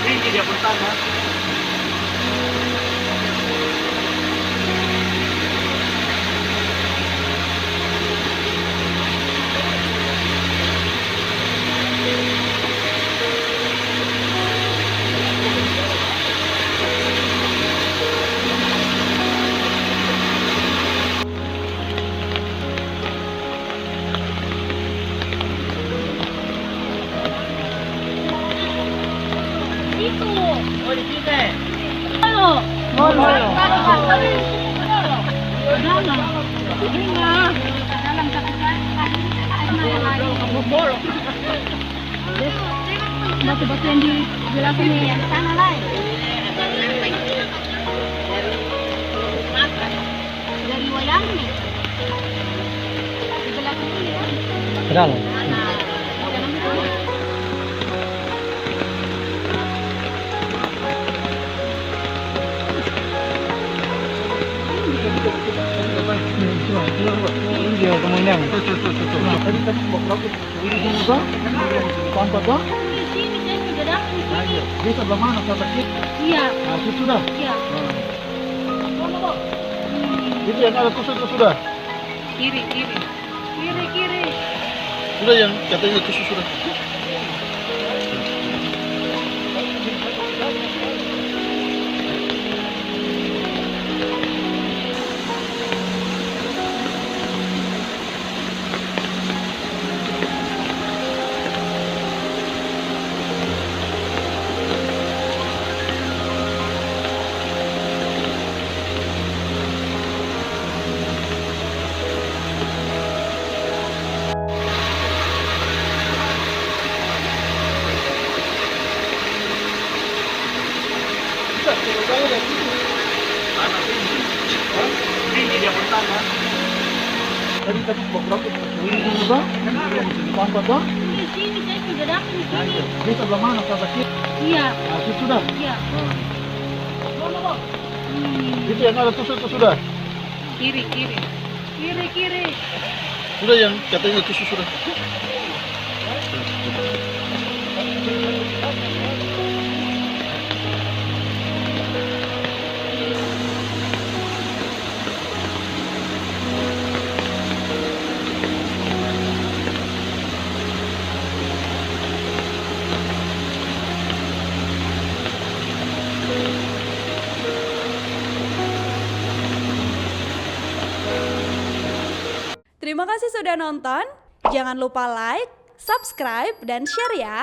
Tinggi dia pun tanah. Itu. Oh, di sini. Halo. Halo. Dalam. Ini mah. Dalam satu kali. Yang lain. Bolong. Batu-batu yang di belah sini yang di sana lain. Dari wayang nih. Di belah sini kan. Ke dalam. Nah, dalam itu. Ini dia kemudian. Tadi tadi bagus. Ini juga. Sampai ke Di sini saya sudah dapat di sini. di sebelah mana sampai kiri? Iya, Nah, itu sudah. iya. Itu yang ada tusuk itu sudah. Kiri, kiri. Kiri, kiri. Sudah yang katanya tusuk sudah. Tinggi dia pun tanah. Tadi tadi bagus. Ini juga. Sampai ke Di sini saya sudah dapat di sini. di sebelah mana sampai kiri? Iya, Nah, itu sudah. iya. Itu yang ada tusuk itu sudah. Kiri, kiri. Kiri, kiri. Sudah yang katanya tusuk sudah. Terima kasih sudah nonton. Jangan lupa like, subscribe, dan share ya.